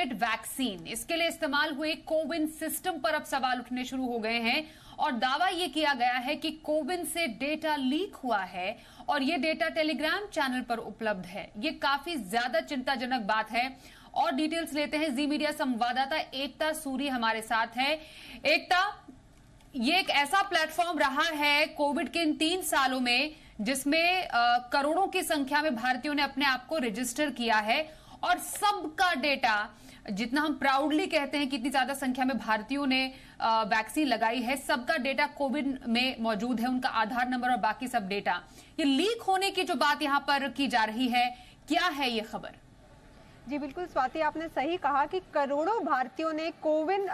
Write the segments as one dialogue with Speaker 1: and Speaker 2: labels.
Speaker 1: Covid vaccine, इसके लिए इस्तेमाल हुए कोविन सिस्टम पर अब सवाल उठने शुरू हो गए हैं और दावा यह किया गया है कि कोविन से डेटा लीक हुआ है और यह डेटा टेलीग्राम चैनल पर उपलब्ध है। ये काफी ज्यादा चिंताजनक बात है और डिटेल्स लेते हैं। जी मीडिया संवाददाता एकता सूरी हमारे साथ है। एकता, ये एक ऐसा प्लेटफॉर्म रहा है कोविड के इन 3 सालों में जिसमें करोड़ों की संख्या में भारतीयों ने अपने आप को रजिस्टर किया है और सबका डेटा, जितना हम प्राउडली कहते हैं कितनी ज्यादा संख्या में भारतीयों ने वैक्सीन लगाई है, सबका डेटा कोविन में मौजूद है, उनका आधार नंबर और बाकी सब डेटा। ये लीक होने की जो बात यहां पर की जा रही है, क्या है ये खबर?
Speaker 2: जी बिल्कुल स्वाति, आपने सही कहा कि करोड़ों भारतीयों ने कोविन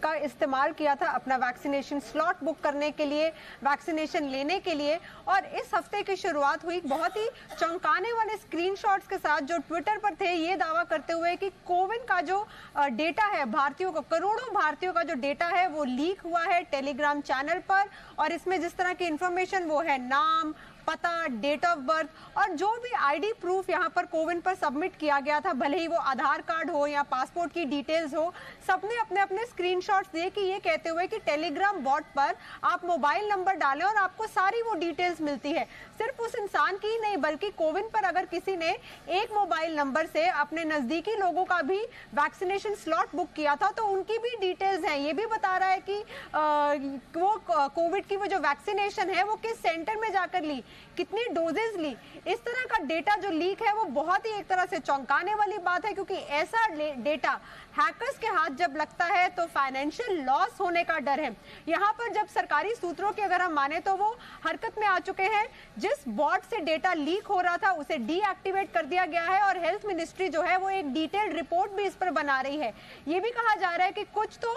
Speaker 2: का इस्तेमाल किया था अपना वैक्सीनेशन स्लॉट बुक करने के लिए, वैक्सीनेशन लेने के लिए। और इस हफ्ते की शुरुआत हुई बहुत ही चौंकाने वाले स्क्रीनशॉट्स के साथ, जो ट्विटर पर थे ये दावा करते हुए कि कोविन का जो डेटा है भारतीयों का, करोड़ों भारतीयों का जो डेटा है वो लीक हुआ है टेलीग्राम चैनल पर। और इसमें जिस तरह की इंफॉर्मेशन वो है नाम, पता, डेट ऑफ बर्थ और जो भी आईडी प्रूफ यहाँ पर कोविन पर सबमिट किया गया था, भले ही वो आधार कार्ड हो या पासपोर्ट की डिटेल्स हो, सबने अपने अपने स्क्रीनशॉट्स दिए कि ये कहते हुए कि टेलीग्राम बॉट पर आप मोबाइल नंबर डालें और आपको सारी वो डिटेल्स मिलती है। सिर्फ उस इंसान की ही नहीं बल्कि कोविन पर अगर किसी ने एक मोबाइल नंबर से अपने नजदीकी लोगों का भी वैक्सीनेशन स्लॉट बुक किया था तो उनकी भी डिटेल्स हैं। ये भी बता रहा है कि वो कोविड की वो जो वैक्सीनेशन है वो किस सेंटर में जाकर ली, कितनी डोजेज ली। इस तरह का डेटा जो लीक है वो बहुत ही एक तरह से चौंकाने वाली बात है, क्योंकि ऐसा डेटा हैकर्स के हाथ जब लगता है तो फाइनेंशियल लॉस होने का डर है। यहाँ पर जब सरकारी सूत्रों की अगर हम माने तो वो हरकत में आ चुके हैं। जिस बॉट से डेटा लीक हो रहा था उसे डीएक्टिवेट कर दिया गया है और हेल्थ मिनिस्ट्री जो है वो एक डिटेल्ड रिपोर्ट भी इस पर बना रही है। ये भी कहा जा रहा है कि कुछ तो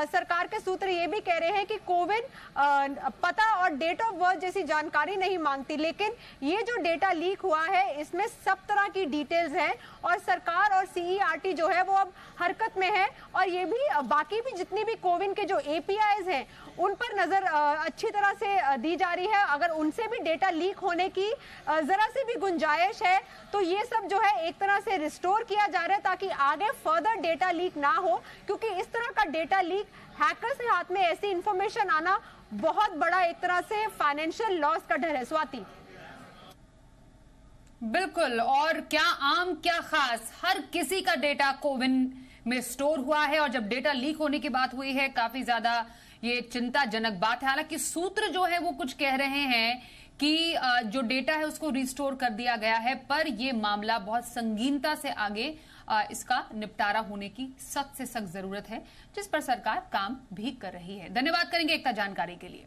Speaker 2: सरकार के सूत्र ये भी कह रहे हैं कि कोविन पता और डेट ऑफ बर्थ जैसी जानकारी नहीं मांगती, लेकिन ये जो डेटा लीक हुआ है इसमें सब तरह की डिटेल्स है और सरकार और सीईआरटी जो है वो अब हरकत में है। और ये भी बाकी भी जितनी भी कोविन के जो एपीआईज हैं उन पर नजर अच्छी तरह से दी जा रही है। अगर उनसे भी डेटा लीक होने की जरा सी भी गुंजाइश है तो ये सब जो है एक तरह से रिस्टोर किया जा रहा है ताकि आगे फर्दर डेटा लीक ना हो, क्योंकि इस तरह का डेटा लीक, हैकर्स के हाथ में ऐसी इंफॉर्मेशन आना बहुत बड़ा एक तरह से फाइनेंशियल लॉस का डर है। स्वाति
Speaker 1: बिल्कुल, और क्या आम क्या खास, हर किसी का डेटा कोविन में स्टोर हुआ है और जब डेटा लीक होने की बात हुई है काफी ज्यादा ये चिंताजनक बात है। हालांकि सूत्र जो है वो कुछ कह रहे हैं कि जो डेटा है उसको रिस्टोर कर दिया गया है, पर यह मामला बहुत संगीनता से आगे इसका निपटारा होने की सख्त से सख्त जरूरत है, जिस पर सरकार काम भी कर रही है। धन्यवाद करेंगे एकता जानकारी के लिए।